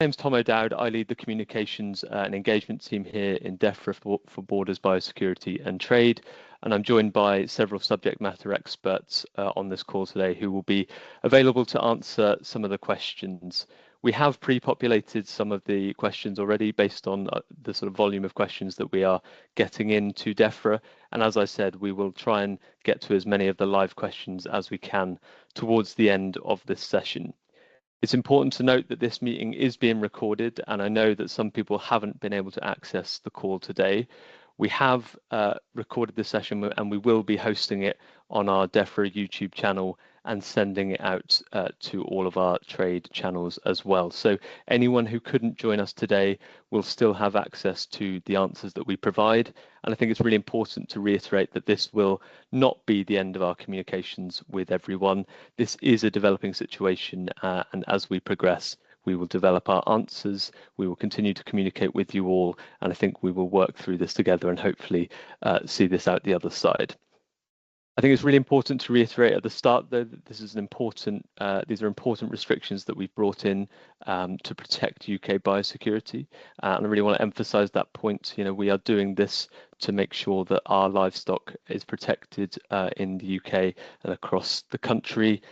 My name's Tom O'Dowd. I lead the communications and engagement team here in Defra for Borders, Biosecurity and Trade. And I'm joined by several subject matter experts on this call today who will be available to answer some of the questions. We have pre-populated some of the questions already based on the sort of volume of questions that we are getting into Defra. And as I said, we will try and get to as many of the live questions as we can towards the end of this session. It's important to note that this meeting is being recorded, and I know that some people haven't been able to access the call today. We have recorded this session and we will be hosting it on our Defra YouTube channel and sending it out to all of our trade channels as well. So anyone who couldn't join us today will still have access to the answers that we provide. And I think it's really important to reiterate that this will not be the end of our communications with everyone. This is a developing situation, and as we progress, we will develop our answers, we will continue to communicate with you all, and I think we will work through this together and hopefully see this out the other side. I think it's really important to reiterate at the start, though, that this is an important, these are important restrictions that we've brought in to protect UK biosecurity. And I really want to emphasize that point. You know, we are doing this to make sure that our livestock is protected in the UK and across the country.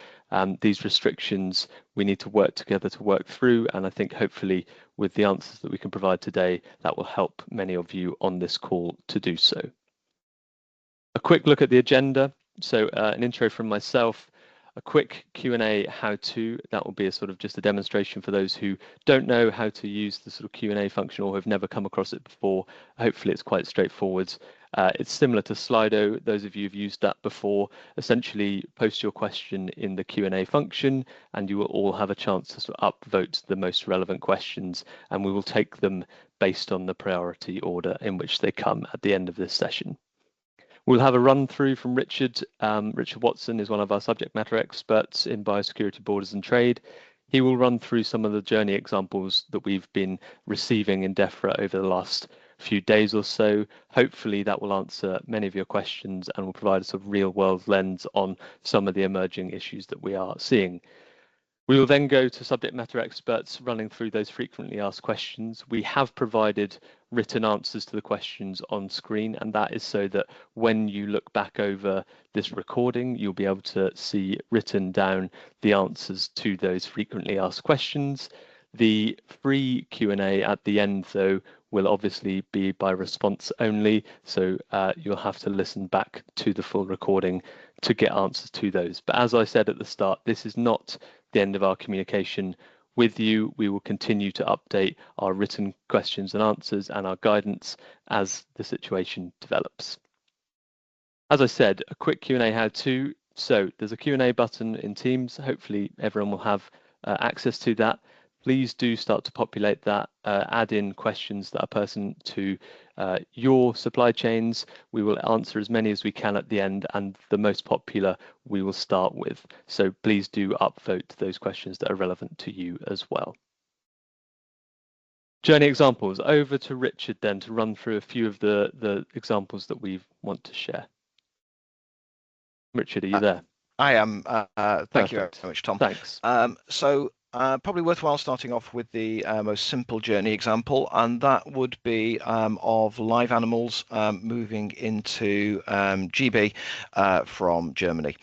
These restrictions we need to work together to work through, and I think hopefully with the answers that we can provide today, that will help many of you on this call to do so. A quick look at the agenda. So an intro from myself, a quick Q&A how-to. That will be a sort of just a demonstration for those who don't know how to use the sort of Q&A function or have never come across it before. Hopefully it's quite straightforward. It's similar to Slido. Those of you who've used that before, essentially post your question in the Q&A function and you will all have a chance to sort of upvote the most relevant questions, and we will take them based on the priority order in which they come at the end of this session. We'll have a run through from Richard. Richard Watson is one of our subject matter experts in biosecurity, borders and trade. He will run through some of the journey examples that we've been receiving in Defra over the last few days or so. Hopefully that will answer many of your questions and will provide a sort of real world lens on some of the emerging issues that we are seeing. We will then go to subject matter experts running through those frequently asked questions. We have provided written answers to the questions on screen, and that is so that when you look back over this recording, you'll be able to see written down the answers to those frequently asked questions. The free Q&A at the end, though, will obviously be by response only, so you'll have to listen back to the full recording to get answers to those. But as I said at the start, this is not the end of our communication with you. We will continue to update our written questions and answers and our guidance as the situation develops. As I said, a quick Q&A how-to. So there's a Q&A button in Teams. Hopefully everyone will have access to that. Please do start to populate that, add in questions that are pertinent to your supply chains. We will answer as many as we can at the end, and the most popular we will start with. So please do upvote those questions that are relevant to you as well. Journey examples. Over to Richard then to run through a few of the examples that we want to share. Richard, are you there? I am. Thank you very much, Tom. Thanks. Probably worthwhile starting off with the most simple journey example, and that would be of live animals moving into GB from Germany.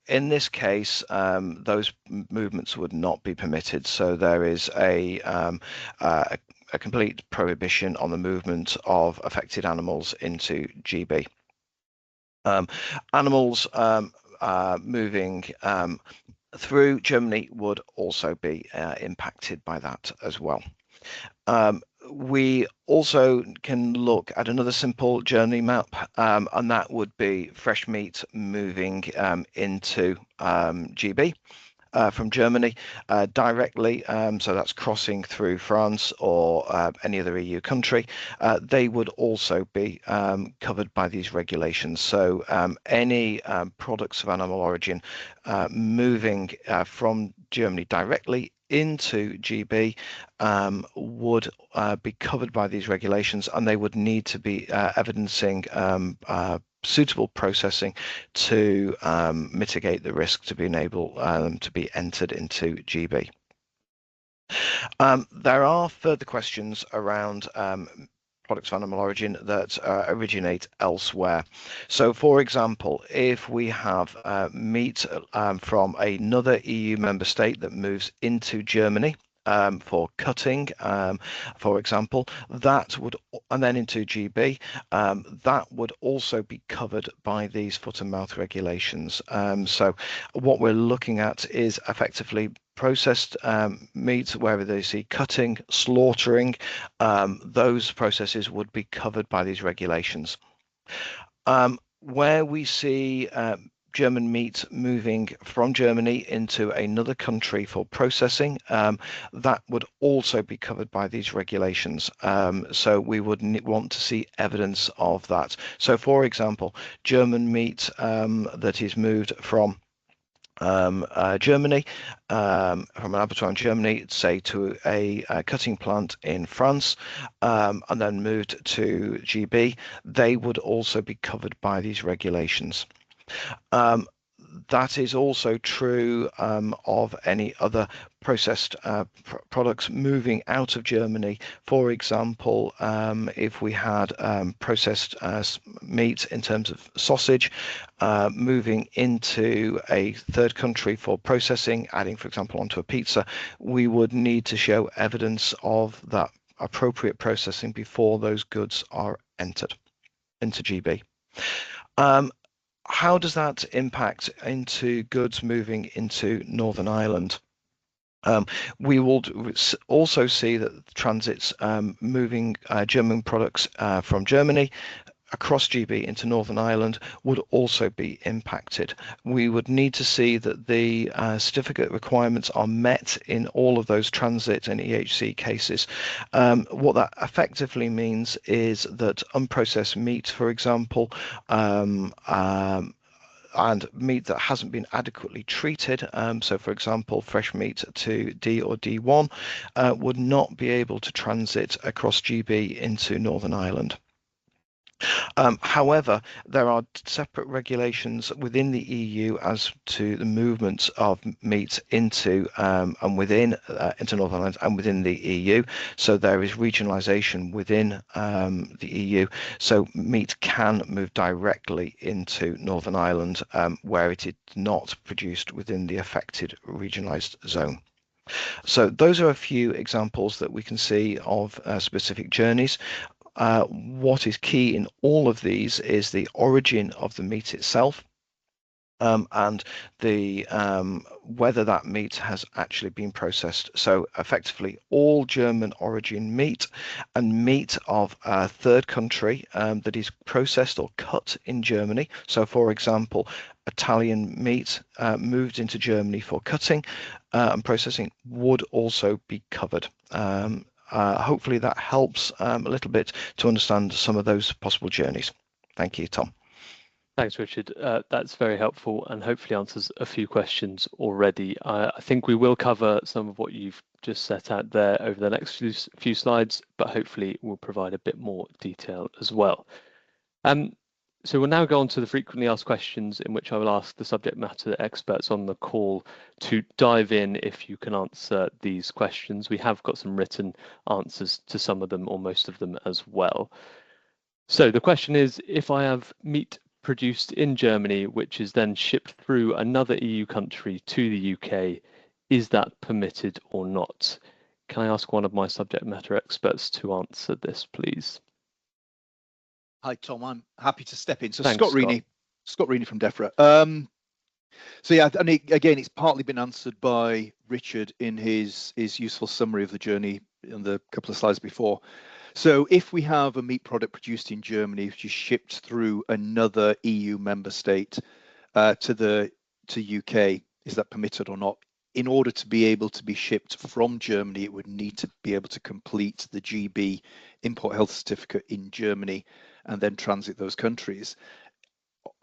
In this case, those movements would not be permitted, so there is a complete prohibition on the movement of affected animals into GB. Animals moving through Germany would also be impacted by that as well. We also can look at another simple journey map, and that would be fresh meat moving into GB from Germany directly, so that's crossing through France or any other EU country. They would also be covered by these regulations. So any products of animal origin moving from Germany directly into GB would be covered by these regulations, and they would need to be evidencing suitable processing to mitigate the risk to be enabled to be entered into GB. There are further questions around products of animal origin that originate elsewhere. So, for example, if we have meat from another EU member state that moves into Germany for cutting, for example, that would, and then into GB, that would also be covered by these foot and mouth regulations. So what we're looking at is effectively processed meat, wherever they see cutting, slaughtering, those processes would be covered by these regulations. Where we see German meat moving from Germany into another country for processing, that would also be covered by these regulations. So we would want to see evidence of that. So, for example, German meat that is moved from Germany, from an abattoir in Germany, say to a cutting plant in France, and then moved to GB, they would also be covered by these regulations. That is also true of any other processed products moving out of Germany. For example, if we had processed meat in terms of sausage moving into a third country for processing, adding, for example, onto a pizza, we would need to show evidence of that appropriate processing before those goods are entered into GB. How does that impact into goods moving into Northern Ireland? We will also see that transits moving German products from Germany across GB into Northern Ireland would also be impacted. We would need to see that the certificate requirements are met in all of those transit and EHC cases. What that effectively means is that unprocessed meat, for example, and meat that hasn't been adequately treated, so for example fresh meat to D or D1, would not be able to transit across GB into Northern Ireland. However, there are separate regulations within the EU as to the movements of meat into and within into Northern Ireland and within the EU. So there is regionalisation within the EU. So meat can move directly into Northern Ireland where it is not produced within the affected regionalised zone. So those are a few examples that we can see of specific journeys. What is key in all of these is the origin of the meat itself, and the whether that meat has actually been processed. So effectively all German origin meat and meat of a third country that is processed or cut in Germany. So for example, Italian meat moved into Germany for cutting and processing would also be covered. Hopefully that helps a little bit to understand some of those possible journeys. Thank you, Tom. Thanks, Richard. That's very helpful and hopefully answers a few questions already. I think we will cover some of what you've just set out there over the next few slides, but hopefully we'll provide a bit more detail as well. So we'll now go on to the frequently asked questions, in which I will ask the subject matter experts on the call to dive in if you can answer these questions. We have got some written answers to some of them or most of them as well. So the question is, if I have meat produced in Germany, which is then shipped through another EU country to the UK, is that permitted or not? Can I ask one of my subject matter experts to answer this, please? Hi, Tom. I'm happy to step in. So Thanks, Scott Reaney from Defra. So yeah, and again, it's partly been answered by Richard in his useful summary of the journey in the couple of slides before. So if we have a meat product produced in Germany, which is shipped through another EU member state to UK, is that permitted or not? In order to be able to be shipped from Germany, it would need to be able to complete the GB import health certificate in Germany and then transit those countries.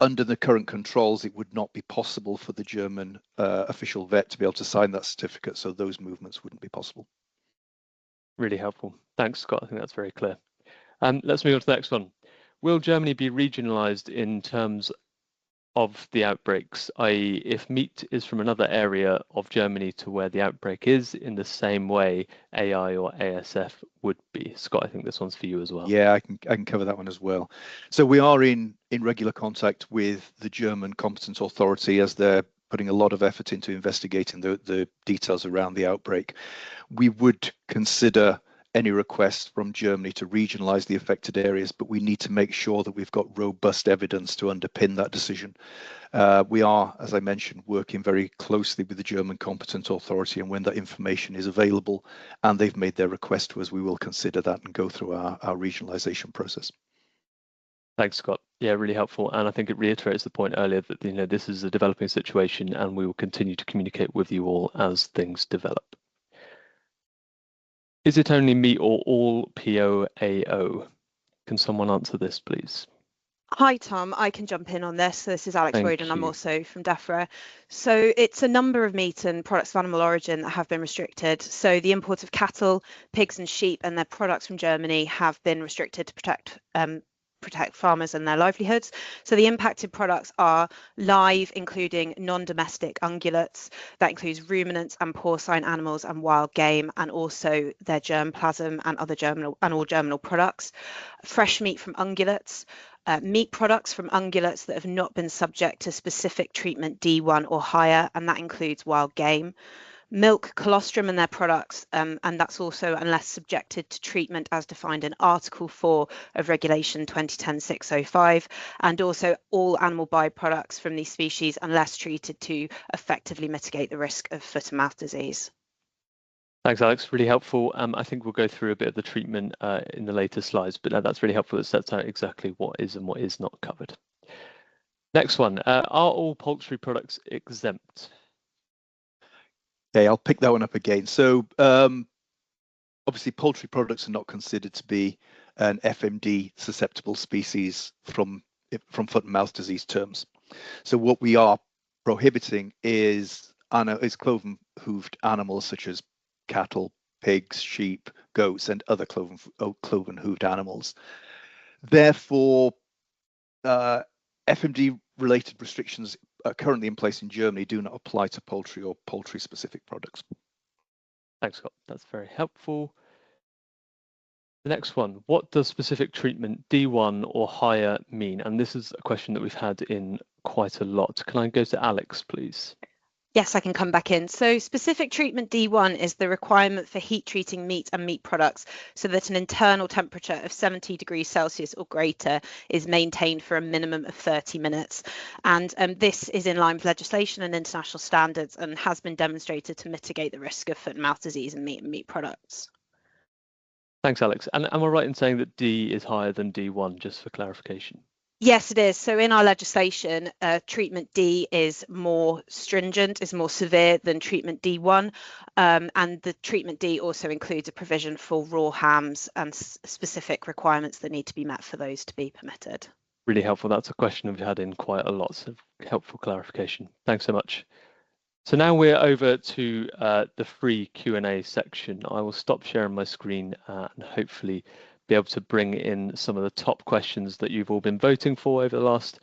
Under the current controls, it would not be possible for the German official vet to be able to sign that certificate, so those movements wouldn't be possible. Really helpful. Thanks, Scott. I think that's very clear. Let's move on to the next one. Will Germany be regionalised in terms of the outbreaks, i.e. if meat is from another area of Germany to where the outbreak is, in the same way AI or ASF would be? Scott, I think this one's for you as well. Yeah, I can cover that one as well. So we are in regular contact with the German competent authority as they're putting a lot of effort into investigating the details around the outbreak. We would consider any requests from Germany to regionalize the affected areas, but we need to make sure that we've got robust evidence to underpin that decision. We are, as I mentioned, working very closely with the German competent authority, and when that information is available and they've made their request to us, we will consider that and go through our regionalization process. Thanks, Scott. Yeah, really helpful. And I think it reiterates the point earlier that this is a developing situation and we will continue to communicate with you all as things develop. Is it only meat or all POAO? Can someone answer this, please? Hi, Tom. I can jump in on this. So this is Alex Thank Boyd, and I'm you. also from Defra. So it's a number of meat and products of animal origin that have been restricted. So the import of cattle, pigs and sheep and their products from Germany have been restricted to protect farmers and their livelihoods. So the impacted products are live, including non-domestic ungulates. That includes ruminants and porcine animals and wild game, and also their germplasm and other all germinal products. Fresh meat from ungulates. Meat products from ungulates that have not been subject to specific treatment D1 or higher, and that includes wild game. Milk, colostrum and their products, and that's also unless subjected to treatment as defined in Article 4 of Regulation 2010/605, and also all animal byproducts from these species unless treated to effectively mitigate the risk of foot and mouth disease. Thanks, Alex. Really helpful. I think we'll go through a bit of the treatment in the later slides, but that's really helpful. It sets out exactly what is and what is not covered. Next one, are all poultry products exempt? Okay, I'll pick that one up again. So obviously poultry products are not considered to be an FMD susceptible species from foot and mouth disease terms. So what we are prohibiting is cloven-hooved animals such as cattle, pigs, sheep, goats, and other cloven-hooved animals. Therefore, FMD-related restrictions are currently in place in Germany do not apply to poultry or poultry-specific products. Thanks, Scott. That's very helpful. The next one, what does specific treatment D1 or higher mean? And this is a question that we've had in quite a lot. Can I go to Alex, please? Yes, I can come back in. So specific treatment D1 is the requirement for heat treating meat and meat products so that an internal temperature of 70 degrees Celsius or greater is maintained for a minimum of 30 minutes. And this is in line with legislation and international standards and has been demonstrated to mitigate the risk of foot and mouth disease in meat products. Thanks, Alex. And am I right in saying that D is higher than D1, just for clarification? Yes, it is. So in our legislation, treatment D is more stringent, is more severe than treatment D1. And the treatment D also includes a provision for raw hams and specific requirements that need to be met for those to be permitted. Really helpful. That's a question we've had in quite a lot, so helpful clarification. Thanks so much. So now we're over to the free Q&A section. I will stop sharing my screen and hopefully be able to bring in some of the top questions that you've all been voting for over the last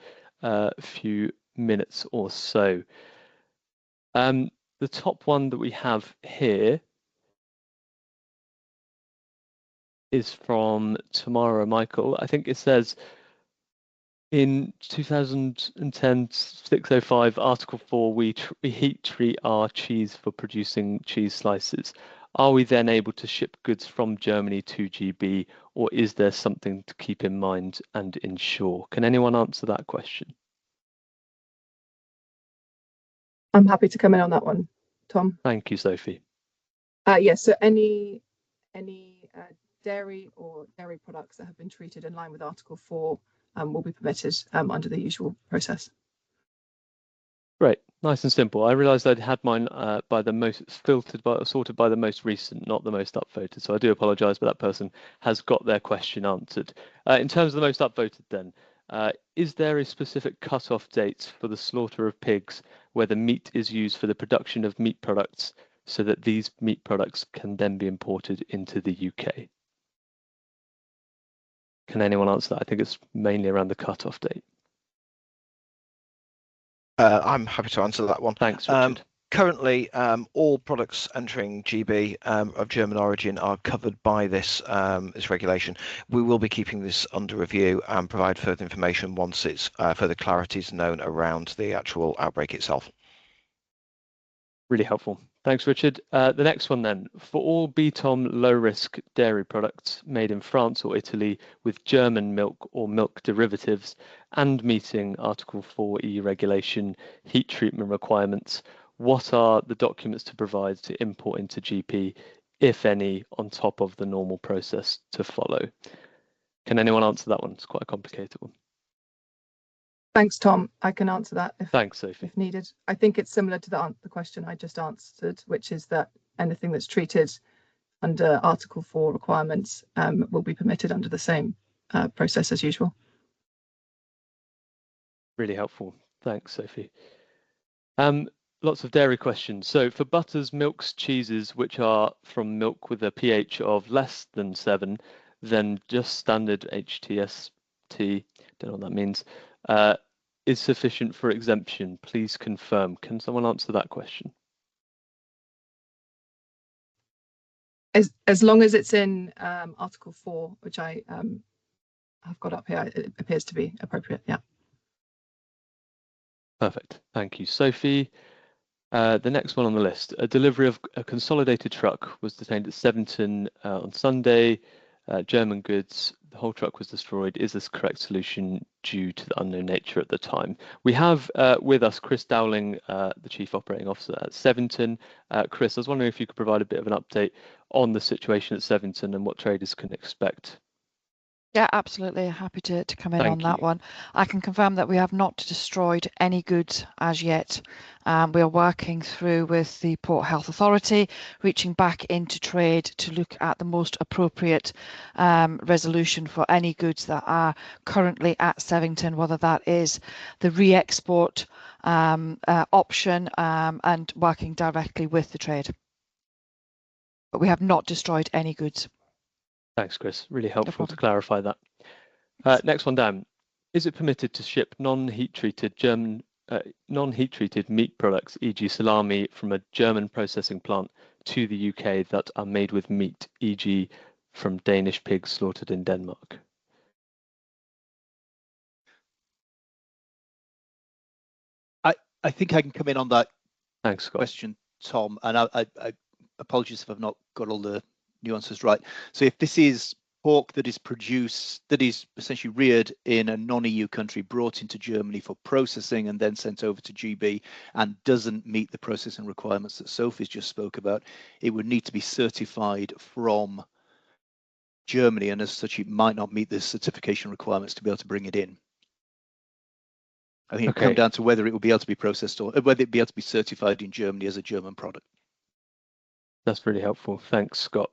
few minutes or so. The top one that we have here is from Tamara Michael. I think it says, in 2010-605, Article 4, we heat treat our cheese for producing cheese slices. Are we then able to ship goods from Germany to GB, or is there something to keep in mind and ensure? Can anyone answer that question? I'm happy to come in on that one, Tom. Thank you, Sophie. Yes, so any dairy or dairy products that have been treated in line with Article 4 will be permitted under the usual process. Great, nice and simple. I realised I'd had mine by the most sorted by the most recent, not the most upvoted. So I do apologise, but that person has got their question answered. In terms of the most upvoted then, is there a specific cut-off date for the slaughter of pigs where the meat is used for the production of meat products so that these meat products can then be imported into the UK? Can anyone answer that? I think it's mainly around the cut-off date. I'm happy to answer that one. Thanks, Richard. Currently, all products entering GB of German origin are covered by this regulation. We will be keeping this under review and provide further information once it's further clarity is known around the actual outbreak itself. Really helpful. Thanks, Richard. The next one then. For all BTOM low-risk dairy products made in France or Italy with German milk or milk derivatives and meeting Article 4E regulation heat treatment requirements, what are the documents to provide to import into GP, if any, on top of the normal process to follow? Can anyone answer that one? It's quite a complicated one. Thanks, Tom. I can answer that Thanks, Sophie. if needed. I think it's similar to the question I just answered, which is that anything that's treated under Article 4 requirements will be permitted under the same process as usual. Really helpful. Thanks, Sophie. Lots of dairy questions. So for butters, milks, cheeses, which are from milk with a pH of less than 7, then just standard HTST, don't know what that means, is sufficient for exemption. Please confirm. Can someone answer that question? As long as it's in Article 4, which I have got up here, it appears to be appropriate. Yeah. Perfect. Thank you, Sophie. The next one on the list, a delivery of a consolidated truck was detained at Sevington on Sunday. German goods, the whole truck was destroyed. Is this correct solution due to the unknown nature at the time? We have with us Chris Dowling, the Chief Operating Officer at Sevington. Chris, I was wondering if you could provide a bit of an update on the situation at Sevington and what traders can expect. Yeah, absolutely. Happy to come in on that one. I can confirm that we have not destroyed any goods as yet. We are working through with the Port Health Authority, reaching back into trade to look at the most appropriate resolution for any goods that are currently at Sevington, whether that is the re-export option and working directly with the trade. But we have not destroyed any goods. Thanks, Chris. Really helpful to clarify that. Next one down. Is it permitted to ship non-heat treated meat products, e.g. salami, from a German processing plant to the UK that are made with meat, e.g. from Danish pigs slaughtered in Denmark? I think I can come in on that. Thanks, Scott. Question, Tom, and I apologies if I've not got all the nuances right. So if this is pork that is produced, that is essentially reared in a non-EU country, brought into Germany for processing and then sent over to GB and doesn't meet the processing requirements that Sophie's just spoke about, it would need to be certified from Germany, and as such it might not meet the certification requirements to be able to bring it in. I think it comes down to whether it will be able to be processed or whether it be able to be certified in Germany as a German product. That's really helpful. Thanks, Scott.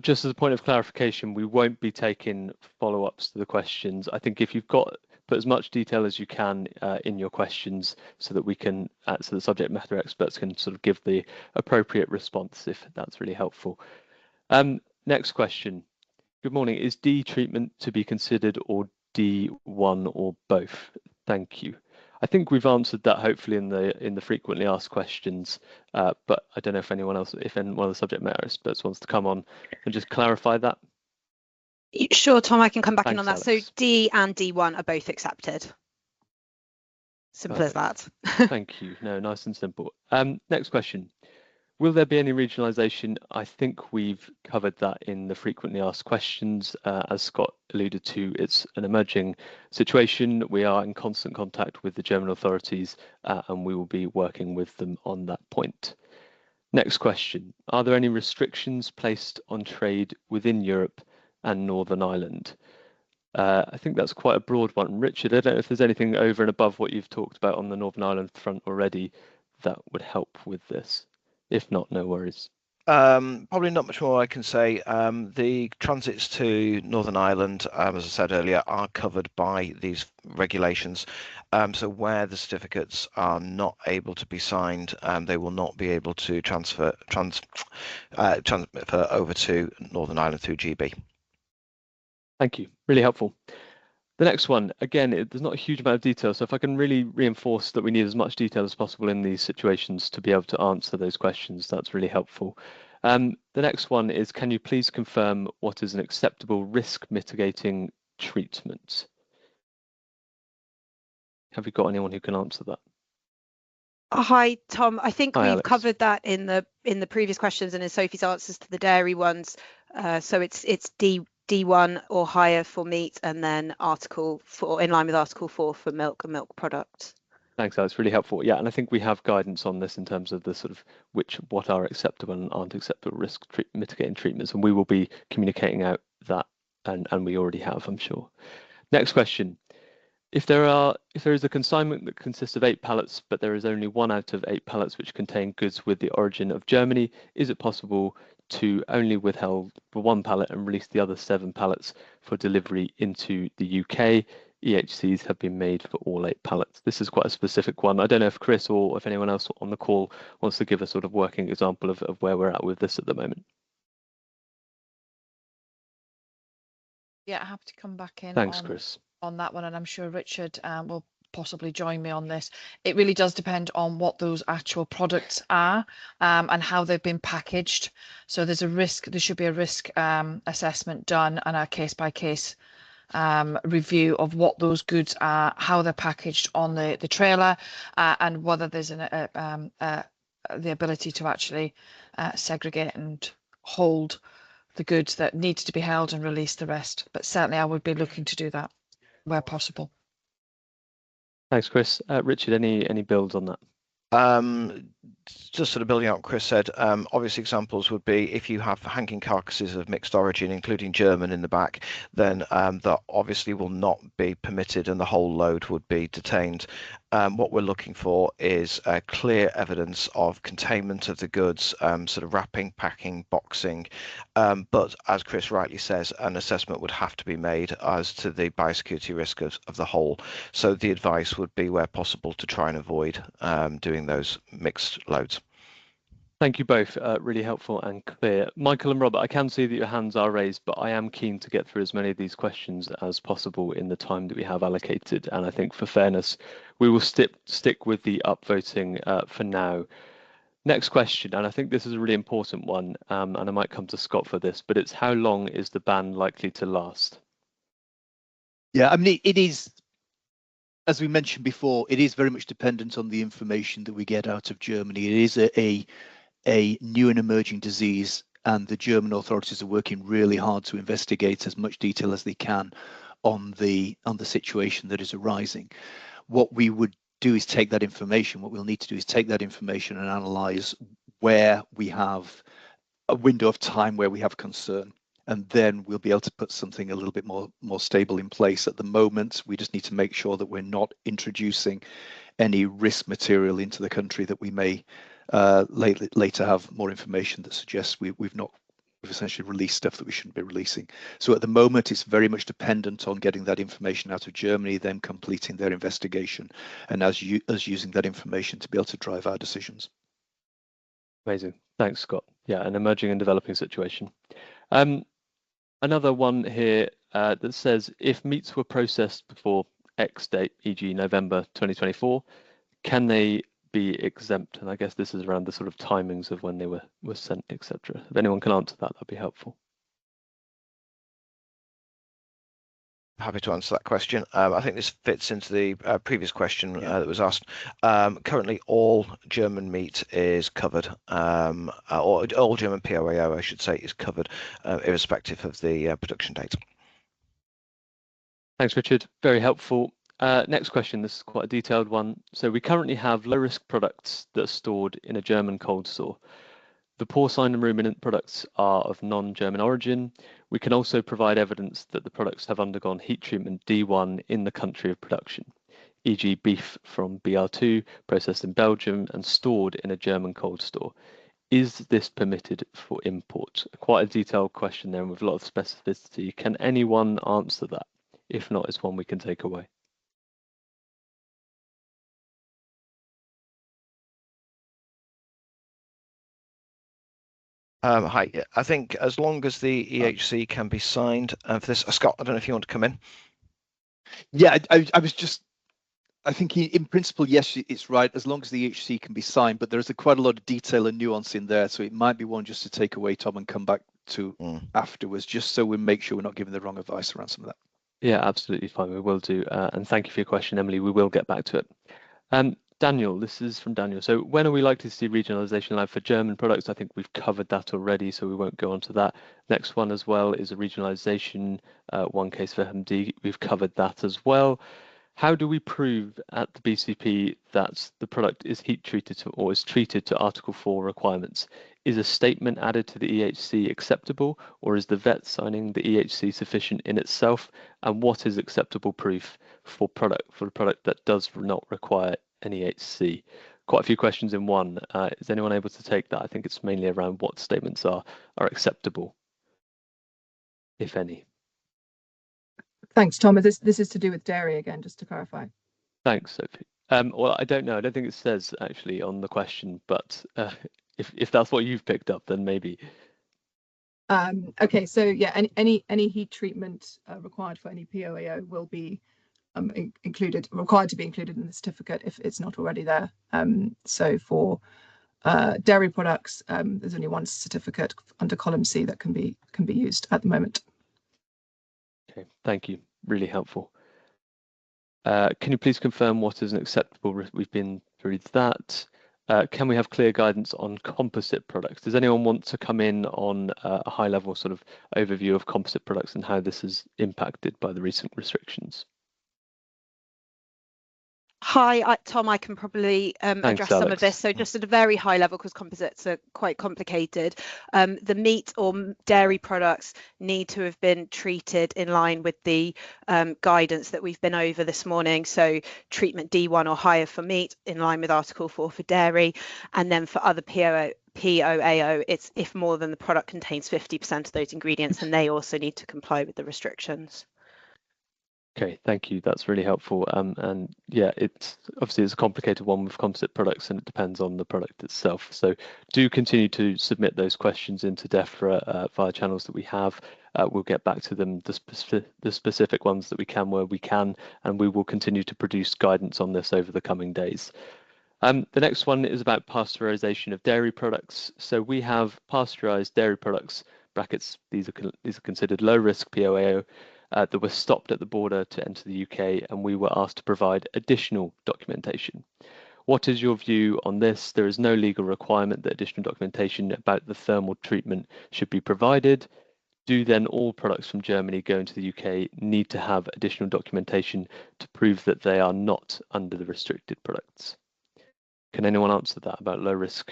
Just as a point of clarification, we won't be taking follow-ups to the questions. I think if you've got, put as much detail as you can in your questions so that we can, so the subject matter experts can sort of give the appropriate response, if that's really helpful. Next question. Good morning. Is D treatment to be considered or D1 or both? Thank you. I think we've answered that hopefully in the frequently asked questions, but I don't know if anyone else, if any one of the subject matter experts wants to come on and just clarify that. Sure, Tom, I can come back in Thanks, on that. Alex. So D and D1 are both accepted. Simple as that. Thank you. No, nice and simple. Next question. Will there be any regionalisation? I think we've covered that in the frequently asked questions. As Scott alluded to, it's an emerging situation. We are in constant contact with the German authorities and we will be working with them on that point. Next question. Are there any restrictions placed on trade within Europe and Northern Ireland? I think that's quite a broad one. Richard, I don't know if there's anything over and above what you've talked about on the Northern Ireland front already that would help with this. If not, no worries. Probably not much more I can say. The transits to Northern Ireland, as I said earlier, are covered by these regulations. So where the certificates are not able to be signed, they will not be able to transfer over to Northern Ireland through GB. Thank you. Really helpful. The next one, again, there's not a huge amount of detail, so if I can really reinforce that we need as much detail as possible in these situations to be able to answer those questions, that's really helpful. The next one is, can you please confirm what is an acceptable risk mitigating treatment? Have you got anyone who can answer that? Hi, Tom. I think we've Alex. covered that in the previous questions and in Sophie's answers to the dairy ones. So it's D1 or higher for meat, and then Article 4 in line with Article 4 for milk and milk products. Thanks, that's really helpful. Yeah, and I think we have guidance on this in terms of the sort of what are acceptable and aren't acceptable risk mitigating treatments, and we will be communicating out that, and we already have, I'm sure. Next question. If there is a consignment that consists of 8 pallets, but there is only 1 out of 8 pallets which contain goods with the origin of Germany, is it possible to only withhold for 1 pallet and release the other 7 pallets for delivery into the UK? EHCs have been made for all 8 pallets. This is quite a specific one. I don't know if Chris or if anyone else on the call wants to give a sort of working example of where we're at with this at the moment. Yeah, I have to come back in. Thanks, Chris. On that one, and I'm sure Richard will possibly join me on this. It really does depend on what those actual products are and how they've been packaged. So there's a risk, there should be a risk assessment done and a case-by-case review of what those goods are, how they're packaged on the trailer, and whether there's the ability to actually segregate and hold the goods that needs to be held and release the rest. But certainly I would be looking to do that where possible. Thanks, Chris. Richard, any builds on that? Just sort of building on what Chris said, obvious examples would be if you have hanging carcasses of mixed origin, including German in the back, then that obviously will not be permitted and the whole load would be detained. What we're looking for is clear evidence of containment of the goods, sort of wrapping, packing, boxing. But as Chris rightly says, an assessment would have to be made as to the biosecurity risk of the whole. So the advice would be, where possible, to try and avoid doing those mixed loads. Thank you both, really helpful and clear. Michael and Robert, I can see that your hands are raised, but I am keen to get through as many of these questions as possible in the time that we have allocated. And I think for fairness, we will stick with the upvoting for now. Next question, and I think this is a really important one, and I might come to Scott for this, but it's how long is the ban likely to last? Yeah, I mean, it is, as we mentioned before, it is very much dependent on the information that we get out of Germany. It is a new and emerging disease, and the German authorities are working really hard to investigate as much detail as they can on the situation that is arising. What we would do is take that information. What we'll need to do is take that information and analyze where we have a window of time where we have concern, and then we'll be able to put something a little bit more stable in place. At the moment, we just need to make sure that we're not introducing any risk material into the country that we may later have more information that suggests we've essentially released stuff that we shouldn't be releasing. So at the moment, it's very much dependent on getting that information out of Germany, them completing their investigation, and us using that information to be able to drive our decisions. Amazing. Thanks, Scott. Yeah, an emerging and developing situation. Another one here that says, if meats were processed before X date, e.g. November 2024, can they be exempt? And I guess this is around the sort of timings of when they were sent, etc. If anyone can answer that, that'd be helpful. Happy to answer that question. I think this fits into the previous question that was asked. Currently, all German meat is covered, or all German POAO, I should say, is covered, irrespective of the production date. Thanks, Richard. Very helpful. Next question. This is quite a detailed one. So we currently have low-risk products that are stored in a German cold store. The porcine and ruminant products are of non-German origin. We can also provide evidence that the products have undergone heat treatment D1 in the country of production, e.g. beef from BR2 processed in Belgium and stored in a German cold store. Is this permitted for import? Quite a detailed question there with a lot of specificity. Can anyone answer that? If not, it's one we can take away. Hi, I think as long as the EHC can be signed for this, Scott, I don't know if you want to come in. Yeah, I think in principle, yes, it's right, as long as the EHC can be signed, but there's quite a lot of detail and nuance in there, so it might be one just to take away, Tom, and come back to afterwards, just so we make sure we're not giving the wrong advice around some of that. Yeah, absolutely fine. We will do. And thank you for your question, Emily. We will get back to it. Daniel, this is from Daniel. So when are we likely to see regionalisation live for German products? I think we've covered that already, so we won't go on to that. Next one as well is a regionalisation, one case for FMD. We've covered that as well. How do we prove at the BCP that the product is heat treated to, or is treated to Article 4 requirements? Is a statement added to the EHC acceptable, or is the vet signing the EHC sufficient in itself? And what is acceptable proof for a product that does not require an EHC? Quite a few questions in one. Is anyone able to take that? I think it's mainly around what statements are acceptable, if any. Thanks, Tom. This is to do with dairy again, just to clarify. Thanks, Sophie. Well, I don't know. I don't think it says actually on the question, but if that's what you've picked up, then maybe. Okay, so yeah, any heat treatment required for any POAO will be required to be included in the certificate if it's not already there. So for dairy products, there's only one certificate under column C that can be used at the moment. Okay, thank you. Really helpful. Can you please confirm what is an acceptable risk? We've been through that. Can we have clear guidance on composite products? Does anyone want to come in on a high level sort of overview of composite products and how this is impacted by the recent restrictions? Hi, Tom, I can probably address some of this. So just at a very high level, because composites are quite complicated, the meat or dairy products need to have been treated in line with the guidance that we've been over this morning. So treatment D1 or higher for meat, in line with Article 4 for dairy. And then for other POAO, it's if more than the product contains 50% of those ingredients, and they also need to comply with the restrictions. Okay, thank you. That's really helpful. And yeah, it's obviously a complicated one with composite products, and it depends on the product itself. So do continue to submit those questions into Defra via channels that we have. We'll get back to them, the specific ones that we can where we can, and we will continue to produce guidance on this over the coming days. The next one is about pasteurization of dairy products. So we have pasteurized dairy products, brackets, these are considered low risk POAO, that were stopped at the border to enter the UK, and we were asked to provide additional documentation. What is your view on this? There is no legal requirement that additional documentation about the thermal treatment should be provided. Do then all products from Germany going to the UK need to have additional documentation to prove that they are not under the restricted products? Can anyone answer that about low risk?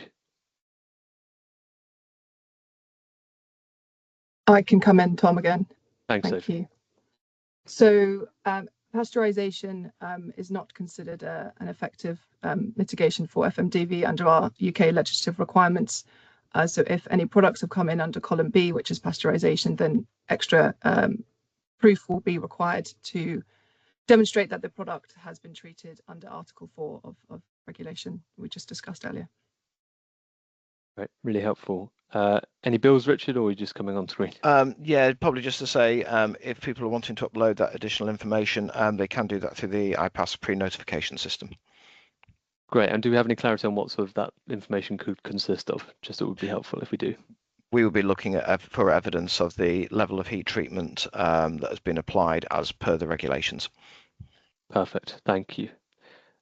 I can come in, Tom, again. Thank Sophie. You. So pasteurization is not considered an effective mitigation for FMDV under our UK legislative requirements. So if any products have come in under column B, which is pasteurization, then extra proof will be required to demonstrate that the product has been treated under Article 4 of regulation we just discussed earlier. Right, really helpful. Any bills, Richard, or are we just coming on screen? Yeah, probably just to say, if people are wanting to upload that additional information, they can do that through the IPAS pre-notification system. Great. And do we have any clarity on what sort of that information could consist of? Just it would be helpful if we do. We will be looking at for evidence of the level of heat treatment that has been applied as per the regulations. Perfect. Thank you.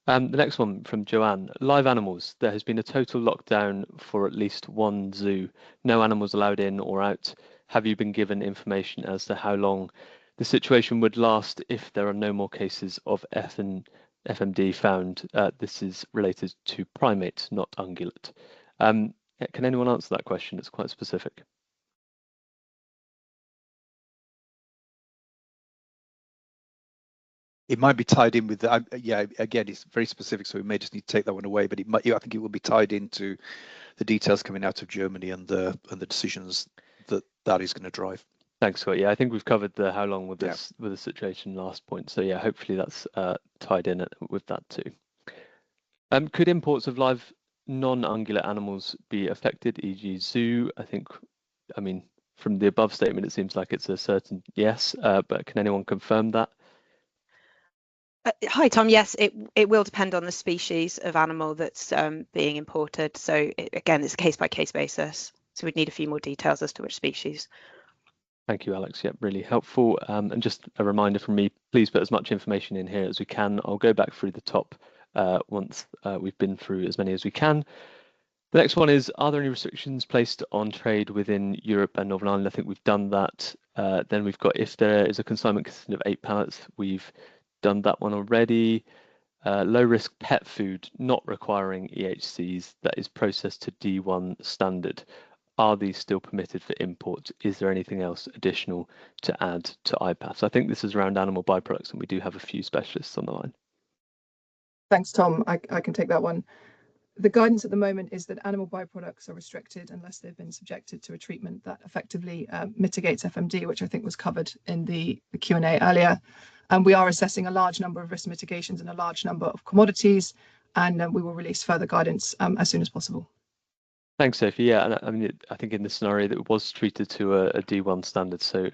The next one from Joanne. Live animals. There has been a total lockdown for at least one zoo. No animals allowed in or out. Have you been given information as to how long the situation would last if there are no more cases of FMD found? This is related to primate, not ungulate. Can anyone answer that question? It's quite specific. It might be tied in with the, yeah, again, it's very specific, so we may just need to take that one away, but it might, I think it will be tied into the details coming out of Germany and the decisions that is going to drive. Thanks, Scott. Yeah, I think we've covered the how long with this with the situation last point. So yeah, hopefully that's tied in with that too. Could imports of live non-ungulate animals be affected, e.g. zoo? I mean, from the above statement, it seems like it's a certain yes, but can anyone confirm that? Hi, Tom. Yes, it will depend on the species of animal that's being imported. So again, it's a case-by-case basis. So we'd need a few more details as to which species. Thank you, Alex. Yep, really helpful. And just a reminder from me, please put as much information in here as we can. I'll go back through the top once we've been through as many as we can. The next one is, are there any restrictions placed on trade within Europe and Northern Ireland? I think we've done that. Then we've got, if there is a consignment consisting of 8 pallets, we've done that one already. Low risk pet food not requiring EHCs that is processed to D1 standard. Are these still permitted for import? Is there anything else additional to add to IPAF? So I think this is around animal byproducts, and we do have a few specialists on the line. Thanks, Tom. I can take that one. The guidance at the moment is that animal byproducts are restricted unless they've been subjected to a treatment that effectively mitigates FMD, which I think was covered in the Q&A earlier. And we are assessing a large number of risk mitigations and a large number of commodities, and we will release further guidance as soon as possible. Thanks, Sophie. Yeah, and I mean, I think in this scenario that it was treated to a D1 standard. So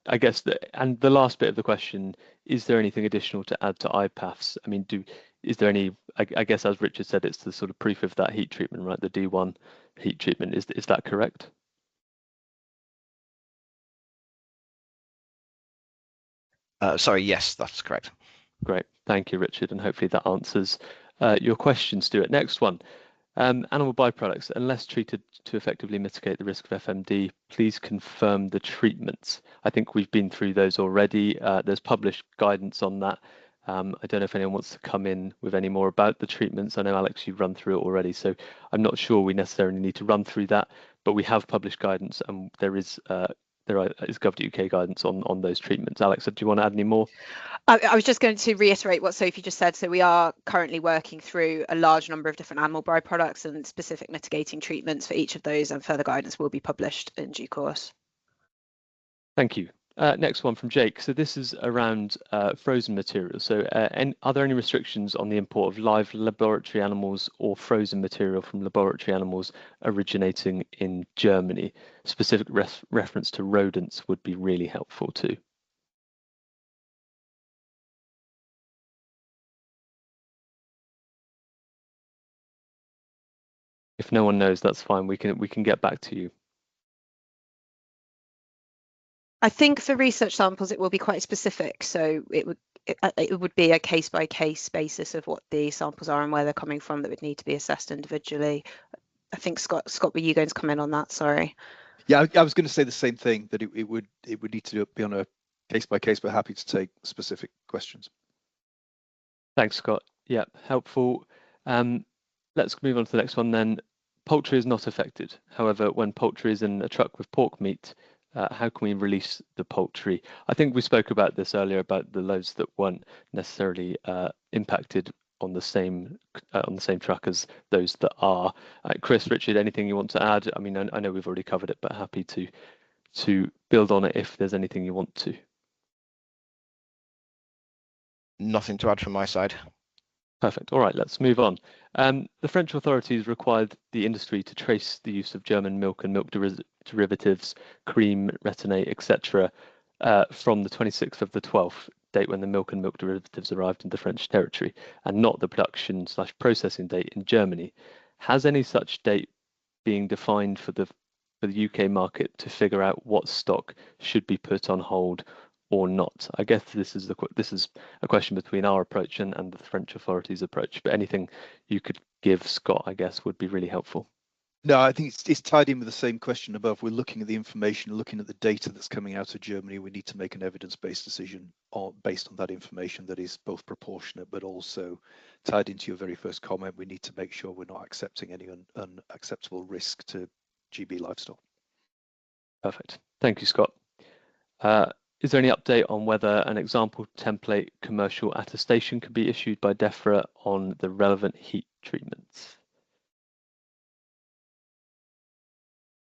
I guess and the last bit of the question, is there anything additional to add to IPAFs? I mean, is there any, I guess as Richard said, it's the sort of proof of that heat treatment, right? The D1 heat treatment, is that correct? Sorry, yes, that's correct. Great, thank you, Richard, and hopefully that answers your question, Stuart. Next one. Animal byproducts, unless treated to effectively mitigate the risk of FMD, please confirm the treatments. I think we've been through those already. There's published guidance on that. I don't know if anyone wants to come in with any more about the treatments. I know, Alex, you've run through it already, so I'm not sure we necessarily need to run through that, but we have published guidance, and there is Gov.uk guidance on those treatments. Alex, do you want to add any more? I was just going to reiterate what Sophie just said. So we are currently working through a large number of different animal byproducts and specific mitigating treatments for each of those, and further guidance will be published in due course. Thank you. Next one from Jake. So this is around frozen materials. So are there any restrictions on the import of live laboratory animals or frozen material from laboratory animals originating in Germany? Specific reference to rodents would be really helpful too. If no one knows, that's fine. We can get back to you. I think for research samples, it will be quite specific. So it would be a case-by-case basis of what the samples are and where they're coming from that would need to be assessed individually. I think Scott, were you going to come in on that? Sorry. Yeah, I was going to say the same thing, that it would need to be on a case-by-case, but happy to take specific questions. Thanks, Scott. Yeah, helpful. Let's move on to the next one then. Poultry is not affected. However, when poultry is in a truck with pork meat, how can we release the poultry? I think we spoke about this earlier, about the loads that weren't necessarily impacted on the same truck as those that are. Chris, Richard, anything you want to add? I mean, I know we've already covered it, but happy to build on it if there's anything you want to. Nothing to add from my side. Perfect. All right, let's move on. The French authorities required the industry to trace the use of German milk and milk derivatives, cream, retinate, etc., from the 26th of the 12th, date when the milk and milk derivatives arrived in the French territory, and not the production/processing date in Germany. Has any such date being defined for the UK market to figure out what stock should be put on hold or not? I guess this is a question between our approach and the French authorities' approach, but anything you could give, Scott, I guess, would be really helpful. No, I think it's tied in with the same question above. We're looking at the information, looking at the data that's coming out of Germany. We need to make an evidence-based decision based on that information that is both proportionate, but also tied into your very first comment. We need to make sure we're not accepting any unacceptable risk to GB livestock. Perfect. Thank you, Scott. Is there any update on whether an example template commercial attestation could be issued by Defra on the relevant heat treatments?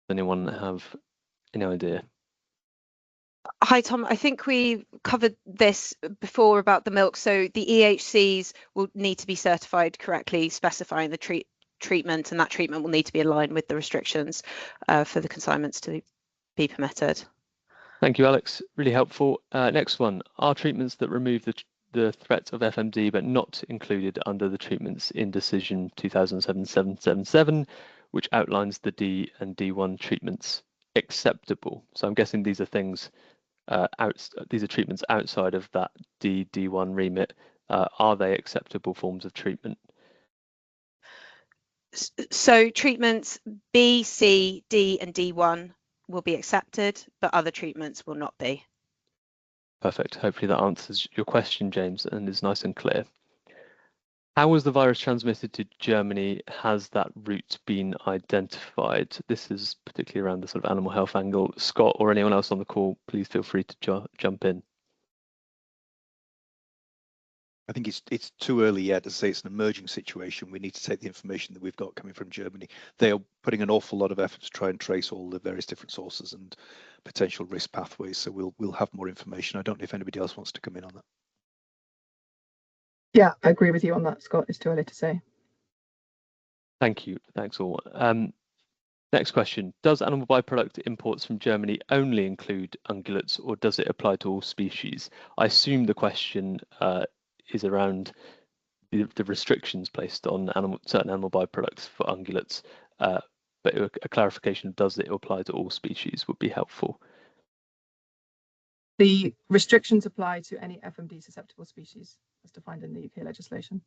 Does anyone have any idea? Hi, Tom. I think we covered this before about the milk. So the EHCs will need to be certified correctly, specifying the treatment, and that treatment will need to be in line with the restrictions for the consignments to be permitted. Thank you, Alex. Really helpful. Next one. Are treatments that remove the threat of FMD, but not included under the treatments in decision 2007-777, which outlines the D and D1 treatments acceptable. So I'm guessing these are things, these are treatments outside of that D1 remit. Are they acceptable forms of treatment? So treatments B, C, D and D1 will be accepted, but other treatments will not be. Perfect. Hopefully that answers your question, James, and is nice and clear. How was the virus transmitted to Germany? Has that route been identified? This is particularly around the sort of animal health angle. Scott or anyone else on the call, please feel free to jump in. I think it's too early yet to say it's an emerging situation. We need to take the information that we've got coming from Germany. They are putting an awful lot of effort to try and trace all the various different sources and potential risk pathways. So we'll have more information. I don't know if anybody else wants to come in on that. Yeah, I agree with you on that, Scott. It's too early to say. Thank you. Thanks all. Next question. Does animal byproduct imports from Germany only include ungulates, or does it apply to all species? I assume the question is around the restrictions placed on certain animal byproducts for ungulates, but a clarification of does it apply to all species would be helpful. The restrictions apply to any FMD susceptible species as defined in the UK legislation.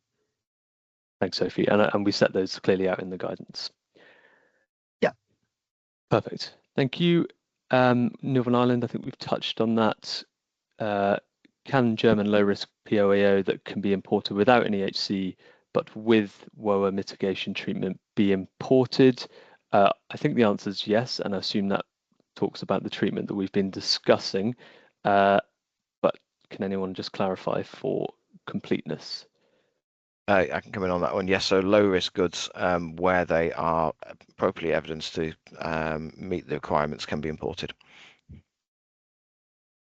Thanks, Sophie. And we set those clearly out in the guidance. Yeah. Perfect. Thank you. Northern Ireland, I think we've touched on that. Can German low-risk POAO that can be imported without an EHC but with WOA mitigation treatment be imported? I think the answer is yes, and I assume that talks about the treatment that we've been discussing. But can anyone just clarify for completeness? I can come in on that one. Yes, so low-risk goods where they are appropriately evidenced to meet the requirements can be imported.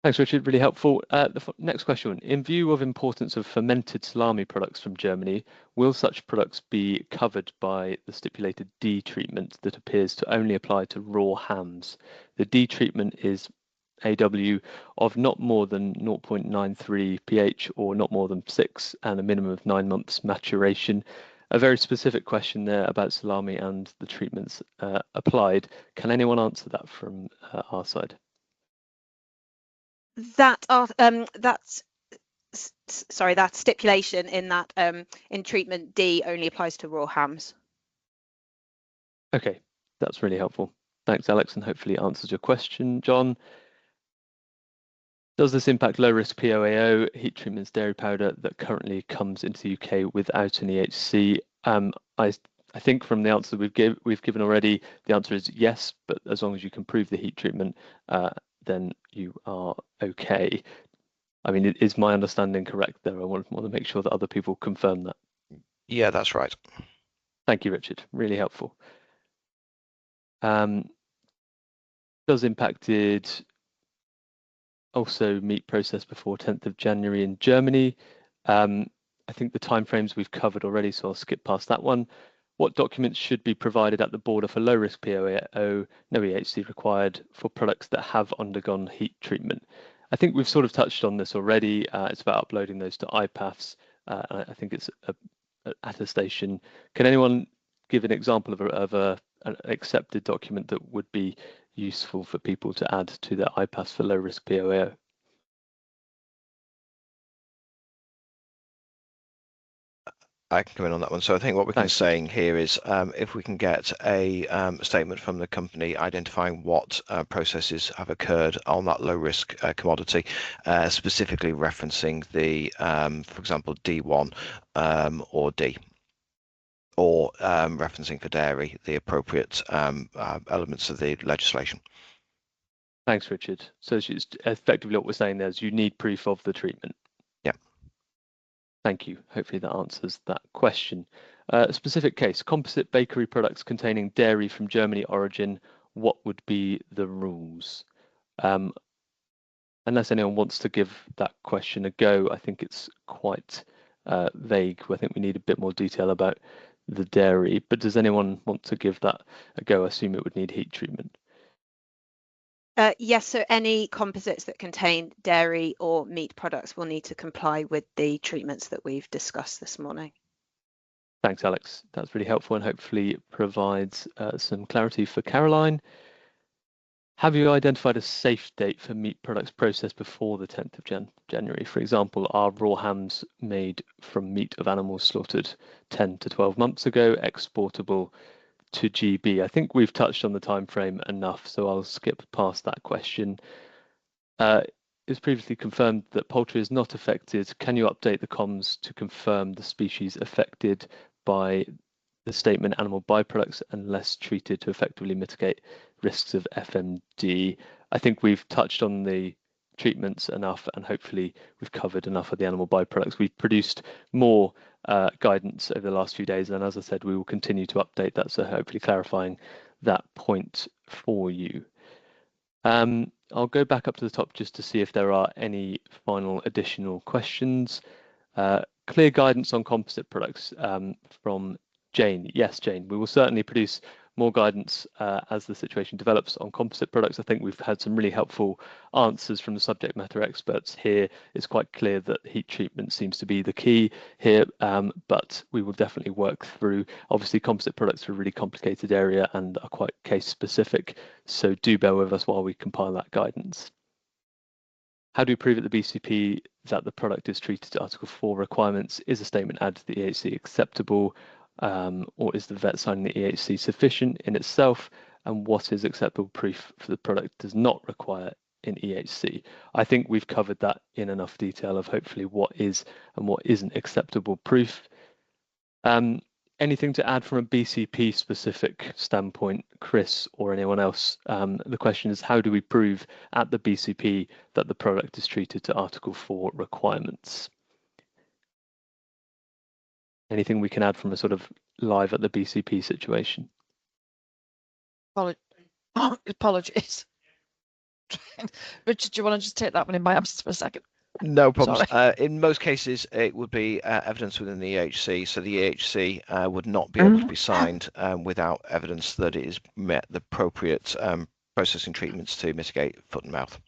Thanks, Richard. Really helpful. The next question. In view of importance of fermented salami products from Germany, will such products be covered by the stipulated D treatment that appears to only apply to raw hams? The D treatment is AW of not more than 0.93 pH or not more than 6 and a minimum of 9 months maturation. A very specific question there about salami and the treatments applied. Can anyone answer that from our side? That stipulation in that in treatment D only applies to raw hams. Okay, that's really helpful. Thanks, Alex, and hopefully answers your question, John. Does this impact low-risk POAO heat treatments dairy powder that currently comes into the UK without an EHC? I think from the answer we've given already, the answer is yes, but as long as you can prove the heat treatment, then you are okay. I mean, is my understanding correct there? I want to make sure that other people confirm that. Yeah, that's right. Thank you, Richard. Really helpful. Does impacted also meat processed before 10th of January in Germany? I think the timeframes we've covered already, so I'll skip past that one. What documents should be provided at the border for low-risk POAO, no EHC required for products that have undergone heat treatment? I think we've sort of touched on this already. It's about uploading those to IPAFs. I think it's an attestation. Can anyone give an example of an accepted document that would be useful for people to add to their IPAFs for low-risk POAO? I can come in on that one. So I think what we're saying here is if we can get a statement from the company identifying what processes have occurred on that low risk commodity, specifically referencing the, for example, D1 or D, or referencing for dairy the appropriate elements of the legislation. Thanks, Richard. So effectively what we're saying there is you need proof of the treatment. Yeah. Thank you. Hopefully that answers that question. Specific case, composite bakery products containing dairy from Germany origin, what would be the rules? Unless anyone wants to give that question a go, I think it's quite vague. I think we need a bit more detail about the dairy, but does anyone want to give that a go? I assume it would need heat treatment. Yes, so any composites that contain dairy or meat products will need to comply with the treatments that we've discussed this morning. Thanks, Alex. That's really helpful and hopefully provides some clarity for Caroline. Have you identified a safe date for meat products processed before the 10th of January? For example, are raw hams made from meat of animals slaughtered 10 to 12 months ago exportable to GB? I think we've touched on the time frame enough, so I'll skip past that question. It's previously confirmed that poultry is not affected. Can you update the comms to confirm the species affected by the statement animal byproducts unless treated to effectively mitigate risks of FMD? I think we've touched on the treatments enough, and hopefully we've covered enough of the animal byproducts. We've produced more guidance over the last few days, and as I said, we will continue to update that, so hopefully clarifying that point for you. I'll go back up to the top just to see if there are any final additional questions. Clear guidance on composite products from Jane. Yes, Jane, we will certainly produce more guidance as the situation develops on composite products. I think we've had some really helpful answers from the subject matter experts here. It's quite clear that heat treatment seems to be the key here, but we will definitely work through. Obviously, composite products are a really complicated area and are quite case specific, so do bear with us while we compile that guidance. How do you prove at the BCP that the product is treated to Article 4 requirements? Is a statement added to the EHC acceptable? Or is the vet signing the EHC sufficient in itself? And what is acceptable proof for the product does not require an EHC? I think we've covered that in enough detail of hopefully what is and what isn't acceptable proof. Anything to add from a BCP specific standpoint, Chris or anyone else? The question is, how do we prove at the BCP that the product is treated to Article 4 requirements? Anything we can add from a sort of live at the BCP situation? Apologies. Richard, do you want to just take that one in my absence for a second? No problems. In most cases, it would be evidence within the EHC, so the EHC would not be able to be signed without evidence that it has met the appropriate processing treatments to mitigate foot and mouth.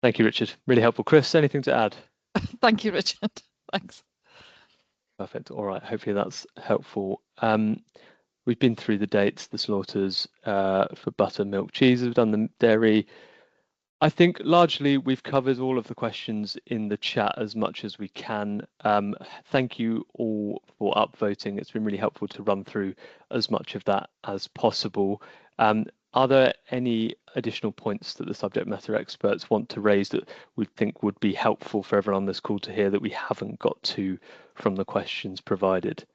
Thank you, Richard. Really helpful. Chris, anything to add? Thank you, Richard. Thanks. Perfect. All right. Hopefully that's helpful. We've been through the dates, the slaughters for butter, milk, cheese. We've done the dairy. I think largely we've covered all of the questions in the chat as much as we can. Thank you all for upvoting. It's been really helpful to run through as much of that as possible. Are there any additional points that the subject matter experts want to raise that we think would be helpful for everyone on this call to hear that we haven't got to from the questions provided?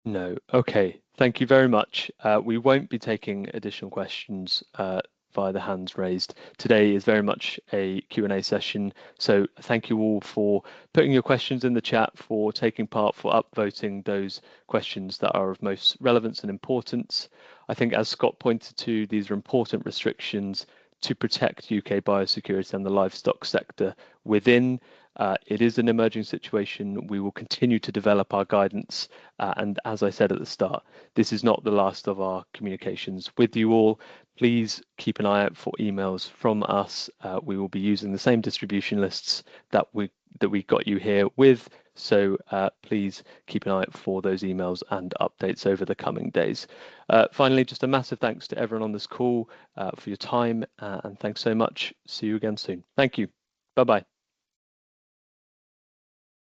No. Okay. Thank you very much. We won't be taking additional questions via the hands raised. Today is very much a Q&A session, so thank you all for putting your questions in the chat, for taking part, for upvoting those questions that are of most relevance and importance. I think, as Scott pointed to, these are important restrictions to protect UK biosecurity and the livestock sector within. It is an emerging situation. We will continue to develop our guidance. And as I said at the start, this is not the last of our communications with you all. Please keep an eye out for emails from us. We will be using the same distribution lists that we got you here with. So please keep an eye out for those emails and updates over the coming days. Finally, just a massive thanks to everyone on this call for your time, and thanks so much. See you again soon. Thank you. Bye-bye.